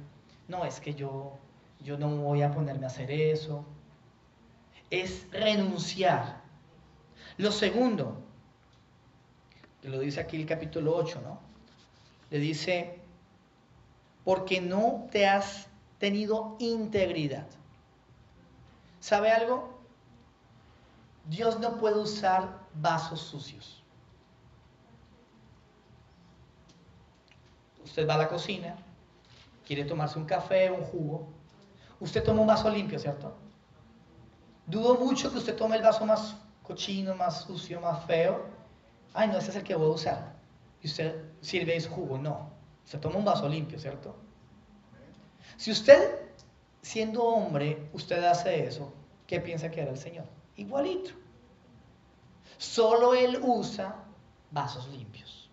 No, es que yo no voy a ponerme a hacer eso. Es renunciar. Lo segundo, que lo dice aquí el capítulo 8, ¿no? Le dice, porque no te has tenido integridad. ¿Sabe algo? Dios no puede usar vasos sucios. Usted va a la cocina, quiere tomarse un café, un jugo. Usted toma un vaso limpio, ¿cierto? Dudo mucho que usted tome el vaso más cochino, más sucio, más feo. Ay, no, ese es el que voy a usar. Y usted sirve su jugo. No, usted toma un vaso limpio, ¿cierto? Si usted, siendo hombre, usted hace eso, ¿qué piensa que hará el Señor? Igualito. Solo Él usa vasos limpios.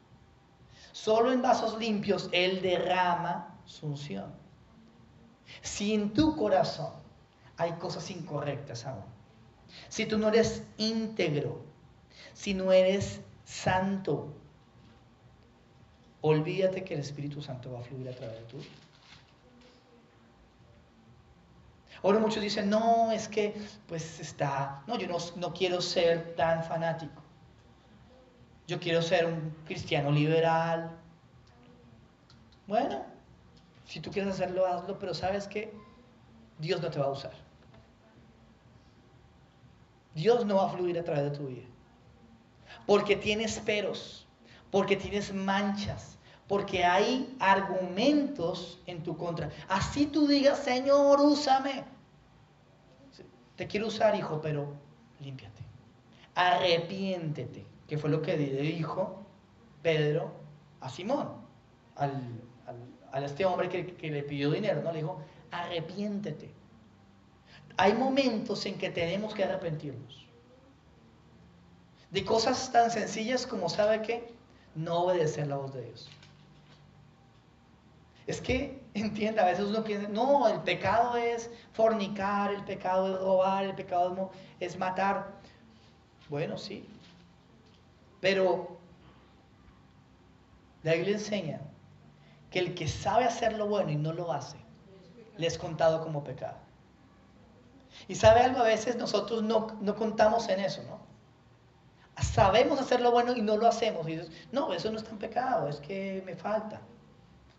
Solo en vasos limpios Él derrama su unción. Si en tu corazón hay cosas incorrectas aún, si tú no eres íntegro, si no eres santo, olvídate que el Espíritu Santo va a fluir a través de tu vida. Ahora muchos dicen, no, es que pues no, yo no quiero ser tan fanático. Yo quiero ser un cristiano liberal. Bueno, si tú quieres hacerlo, hazlo, pero sabes que Dios no te va a usar. Dios no va a fluir a través de tu vida. Porque tienes peros, porque tienes manchas, porque hay argumentos en tu contra. Así tú digas, Señor, úsame. Te quiero usar, hijo, pero límpiate. Arrepiéntete, que fue lo que dijo Pedro a Simón, a este hombre que le pidió dinero, ¿no? Le dijo, arrepiéntete. Hay momentos en que tenemos que arrepentirnos. De cosas tan sencillas como, ¿sabe qué? No obedecer la voz de Dios. Es que, entienda, a veces uno piensa, no, el pecado es fornicar, el pecado es robar, el pecado es matar. Bueno, sí. Pero la Biblia enseña que el que sabe hacer lo bueno y no lo hace, le es contado como pecado. Y sabe algo, a veces nosotros no contamos en eso, ¿no? Sabemos hacer lo bueno y no lo hacemos. Y dices, no, eso no es tan pecado, es que me falta.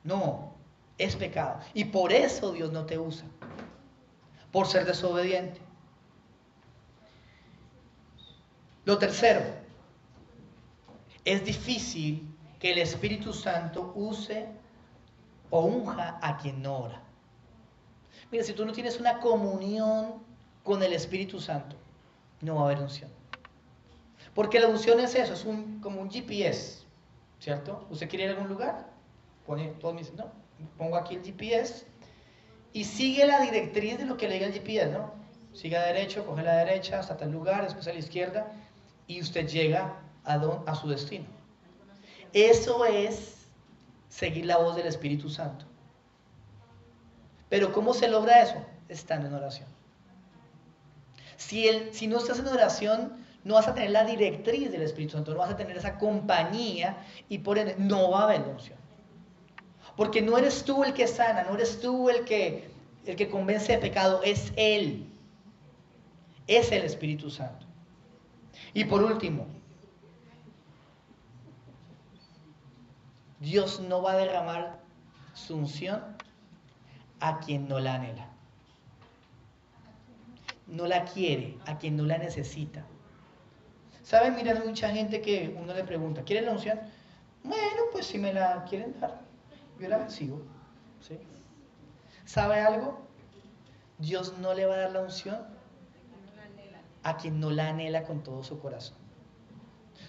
No, es pecado. Y por eso Dios no te usa. Por ser desobediente. Lo tercero, es difícil que el Espíritu Santo use o unja a quien no ora. Mira, si tú no tienes una comunión con el Espíritu Santo, no va a haber unción. Porque la unción es eso, es como un GPS. ¿cierto? ¿Usted quiere ir a algún lugar? Pone, todos me dicen, no, pongo aquí el GPS y sigue la directriz de lo que le diga el GPS, ¿no? Siga derecho, coge la derecha hasta tal lugar, después a la izquierda y usted llega a su destino. Eso es seguir la voz del Espíritu Santo. Pero ¿cómo se logra eso? Estando en oración. Si no estás en oración, no vas a tener la directriz del Espíritu Santo, no vas a tener esa compañía y por ende no va a haber unción. Porque no eres tú el que sana, no eres tú el que convence de pecado, es Él. Es el Espíritu Santo. Y por último, Dios no va a derramar su unción a quien no la anhela. No la quiere, a quien no la necesita. ¿Saben? Miren, mucha gente que uno le pregunta, ¿quieren la unción? Bueno, pues si me la quieren dar, yo la recibo. ¿Sí? ¿Sabe algo? Dios no le va a dar la unción a quien no la anhela con todo su corazón.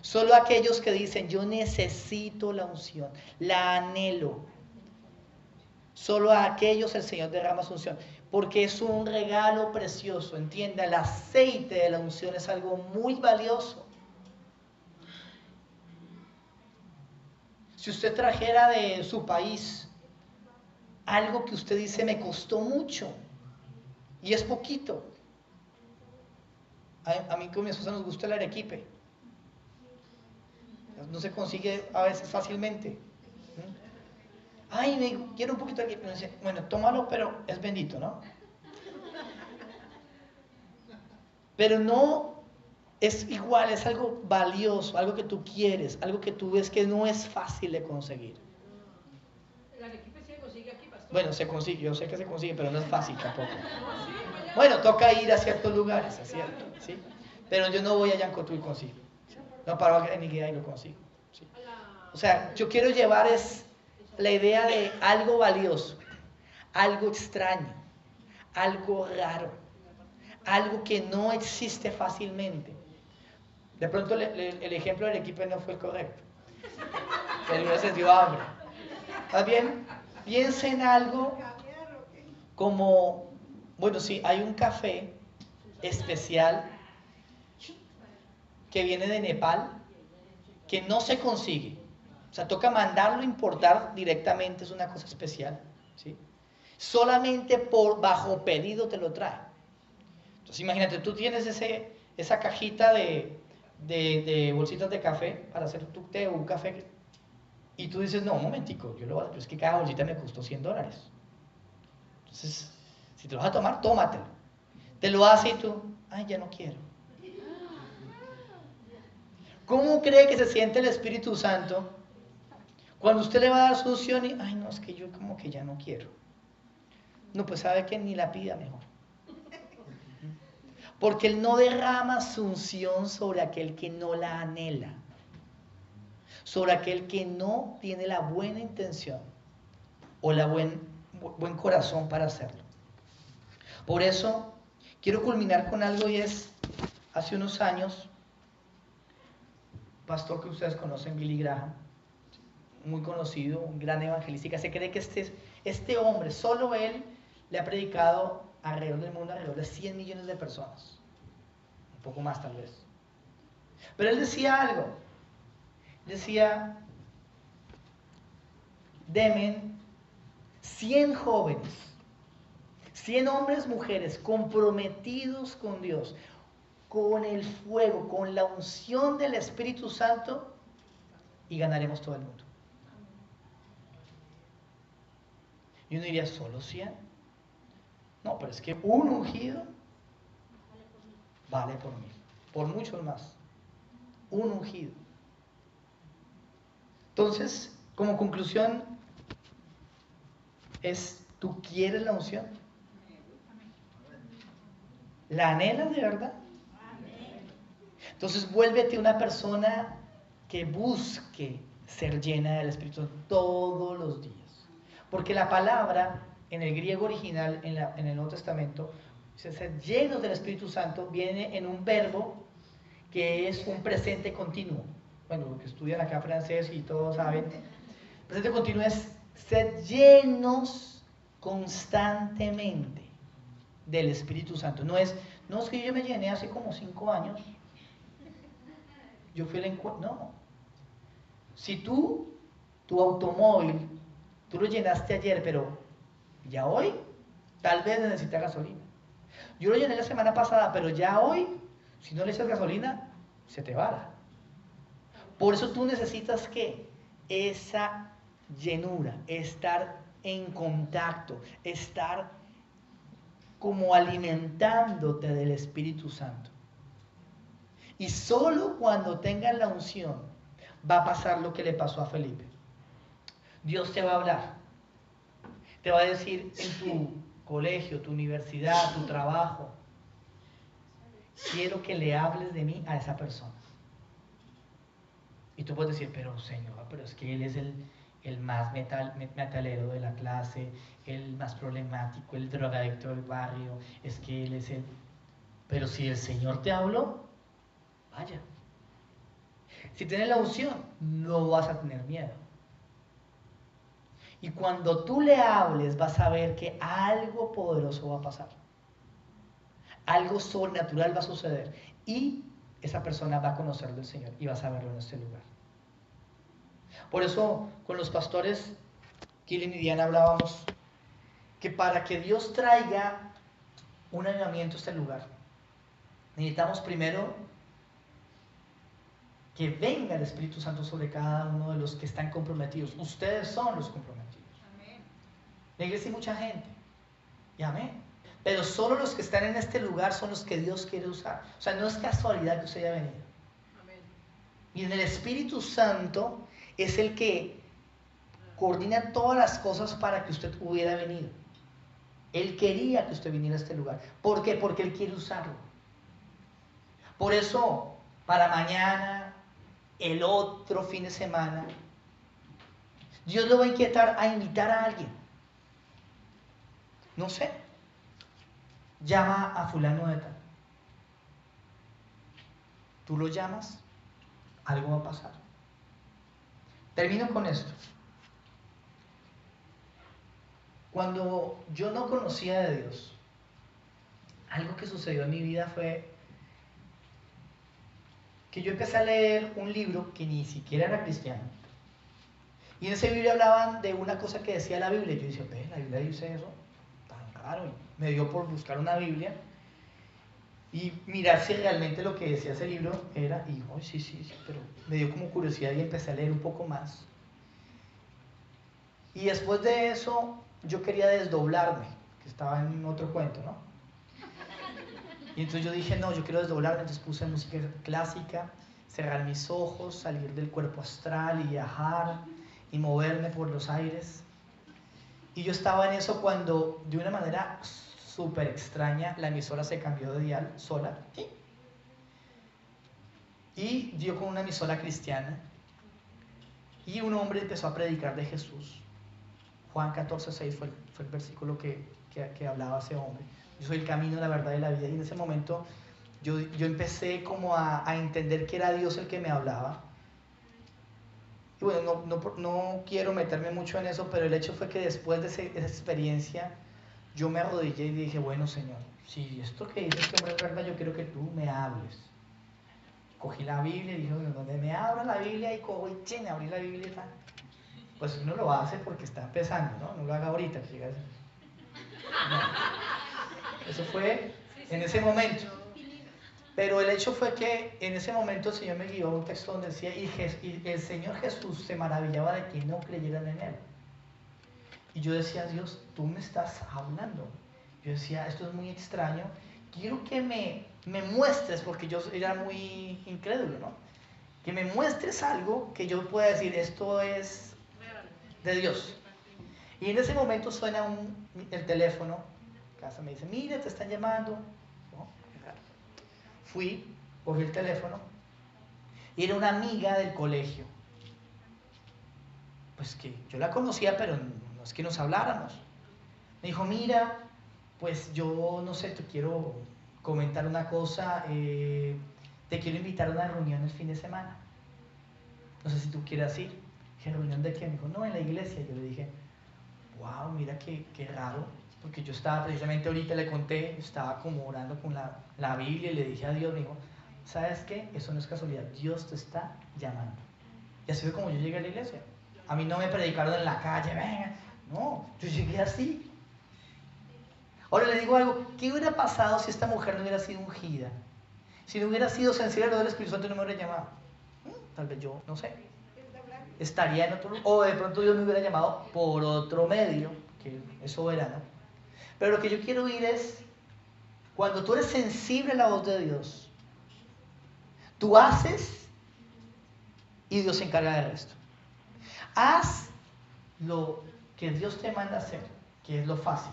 Solo aquellos que dicen, yo necesito la unción, la anhelo. Solo a aquellos el Señor derrama su unción, porque es un regalo precioso, entienda, el aceite de la unción es algo muy valioso. Si usted trajera de su país algo que usted dice me costó mucho y es poquito, a mí con mi esposa nos gusta el arequipe, no se consigue a veces fácilmente. Ay, me quiero un poquito de arequipe. Dice, bueno, tómalo, pero es bendito, ¿no? Pero no es igual, es algo valioso, algo que tú quieres, algo que tú ves que no es fácil de conseguir. El arequipe se consigue aquí, pastor. Bueno, se consigue, yo sé que se consigue, pero no es fácil tampoco. Bueno, toca ir a ciertos lugares, es cierto, ¿sí? Pero yo no voy allá en Cotuí y consigo. No paro en Iguía y lo consigo. ¿Sí? O sea, yo quiero llevar es la idea de algo valioso, algo extraño, algo raro, algo que no existe fácilmente. De pronto el ejemplo del equipo no fue el correcto. El uno se dio hambre. Más bien, piensa en algo como, bueno, sí, hay un café especial que viene de Nepal, que no se consigue. O sea, toca mandarlo importar directamente, es una cosa especial. ¿Sí? Solamente bajo pedido te lo trae. Entonces imagínate, tú tienes esa cajita de bolsitas de café para hacer tu té o un café y tú dices, no, un momentico, yo lo voy a hacer, es que cada bolsita me costó $100. Entonces, si te lo vas a tomar, tómatelo. Te lo hace y tú, ay, ya no quiero. ¿Cómo cree que se siente el Espíritu Santo cuando usted le va a dar su unción y, ay, no, es que yo como que ya no quiero? No, pues sabe que ni la pida mejor. Porque Él no derrama su unción sobre aquel que no la anhela, sobre aquel que no tiene la buena intención o la buen corazón para hacerlo. Por eso quiero culminar con algo y es, hace unos años, pastor que ustedes conocen, Billy Graham, muy conocido, un gran evangelista, se cree que este hombre, solo él, le ha predicado alrededor del mundo alrededor de 100 millones de personas, un poco más tal vez. Pero él decía algo, decía, demen 100 jóvenes, 100 hombres, mujeres comprometidos con Dios, con el fuego, con la unción del Espíritu Santo y ganaremos todo el mundo. Y uno diría, ¿solo 100? No, pero es que un ungido vale por 1000, por muchos más. Un ungido. Entonces, como conclusión, ¿tú quieres la unción? ¿La anhelas de verdad? Entonces, vuélvete una persona que busque ser llena del Espíritu todos los días. Porque la palabra en el griego original, en el Nuevo Testamento, ser llenos del Espíritu Santo viene en un verbo que es un presente continuo. bueno, los que estudian acá francés y todos saben, presente continuo es ser llenos constantemente del Espíritu Santo. No es que yo me llené hace como 5 años, yo fui al encuentro, no. Si tu automóvil, tú lo llenaste ayer, pero ya hoy, tal vez necesita gasolina. Yo lo llené la semana pasada, pero ya hoy, si no le echas gasolina, se te va. Por eso tú necesitas que esa llenura, estar en contacto, estar como alimentándote del Espíritu Santo. Y solo cuando tengas la unción va a pasar lo que le pasó a Felipe. Dios te va a hablar, te va a decir en tu colegio, tu universidad, tu trabajo, quiero que le hables de mí a esa persona. Y tú puedes decir, pero Señor, pero es que Él es el más metalero de la clase, el más problemático, el drogadicto del barrio, es que Él es el... Pero si el Señor te habló, vaya. Si tienes la unción, no vas a tener miedo. Y cuando tú le hables, vas a ver que algo poderoso va a pasar. Algo sobrenatural va a suceder. Y esa persona va a conocer del Señor y vas a verlo en este lugar. Por eso, con los pastores Killian y Diana hablábamos que para que Dios traiga un avivamiento a este lugar, necesitamos primero que venga el Espíritu Santo sobre cada uno de los que están comprometidos. Ustedes son los comprometidos. Amén. La iglesia hay mucha gente. Y amén. Pero solo los que están en este lugar son los que Dios quiere usar. O sea, no es casualidad que usted haya venido. Amén. Y en el Espíritu Santo es el que coordina todas las cosas para que usted hubiera venido. Él quería que usted viniera a este lugar. ¿Por qué? Porque Él quiere usarlo. Por eso, para mañana, el otro fin de semana, Dios lo va a inquietar a invitar a alguien. No sé. Llama a fulano de tal. Tú lo llamas, algo va a pasar. Termino con esto. Cuando yo no conocía de Dios, algo que sucedió en mi vida fue que yo empecé a leer un libro que ni siquiera era cristiano. Y en ese libro hablaban de una cosa que decía la Biblia. Y yo decía, la Biblia dice eso, tan raro. Y me dio por buscar una Biblia y mirar si realmente lo que decía ese libro era. Y dijo, sí, pero me dio como curiosidad y empecé a leer un poco más. Y después de eso, yo quería desdoblarme, que estaba en otro cuento, ¿no? Y entonces yo dije, no, yo quiero desdoblarme, entonces puse música clásica, cerrar mis ojos, salir del cuerpo astral y viajar y moverme por los aires. Y yo estaba en eso cuando, de una manera súper extraña, la emisora se cambió de dial sola. Y dio con una emisora cristiana. Y un hombre empezó a predicar de Jesús. Juan 14:6 fue el versículo que hablaba ese hombre. Yo soy el camino, la verdad y la vida. Y en ese momento yo empecé como a entender que era Dios el que me hablaba. Y bueno, no quiero meterme mucho en eso, pero el hecho fue que después de esa experiencia, yo me arrodillé y dije, bueno, Señor, si esto que dices que es verdad, yo quiero que tú me hables. Cogí la Biblia y dije, bueno, donde me abra la Biblia y cojo y abrí la Biblia y tal. Pues uno lo hace porque está empezando, ¿no? No lo haga ahorita, que llegas. No. Eso fue en ese momento. Pero el hecho fue que en ese momento el Señor me guió a un texto donde decía, y el Señor Jesús se maravillaba de que no creyeran en Él. Y yo decía, Dios, tú me estás hablando. Yo decía, esto es muy extraño. Quiero que me muestres, porque yo era muy incrédulo, ¿no? Que me muestres algo que yo pueda decir, esto es de Dios. Y en ese momento suena el teléfono. Casa me dice, mira, te están llamando. ¿No? Fui, cogí el teléfono y era una amiga del colegio. Pues que yo la conocía, pero no es que nos habláramos. Me dijo, mira, pues yo no sé, te quiero comentar una cosa, te quiero invitar a una reunión el fin de semana. no sé si tú quieras ir. Dije, ¿reunión de qué? Me dijo, no, en la iglesia. Yo le dije, wow, mira qué raro, porque yo estaba precisamente ahorita, le conté, estaba como orando con la Biblia y le dije a Dios, me dijo, ¿sabes qué? Eso no es casualidad, Dios te está llamando. Y así fue como yo llegué a la iglesia. A mí no me predicaron en la calle, venga, no, yo llegué así. Ahora le digo algo, ¿qué hubiera pasado si esta mujer no hubiera sido ungida? Si no hubiera sido sensible a lo del Espíritu Santo, no me hubiera llamado. Tal vez yo, no sé, estaría en otro lugar, o de pronto Dios me hubiera llamado por otro medio, que es soberano. Pero lo que yo quiero oír es, cuando tú eres sensible a la voz de Dios, tú haces y Dios se encarga del resto. Haz lo que Dios te manda hacer, que es lo fácil,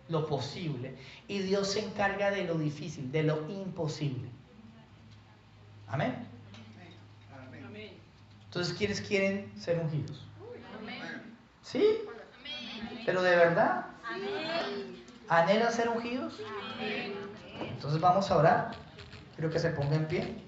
lo posible, y Dios se encarga de lo difícil, de lo imposible. Amén. Amén. Entonces, ¿quiénes quieren ser ungidos? Amén. ¿Sí? ¿Pero de verdad? Amén. ¿Anhelan ser ungidos? Amén. Entonces vamos a orar. Quiero que se ponga en pie.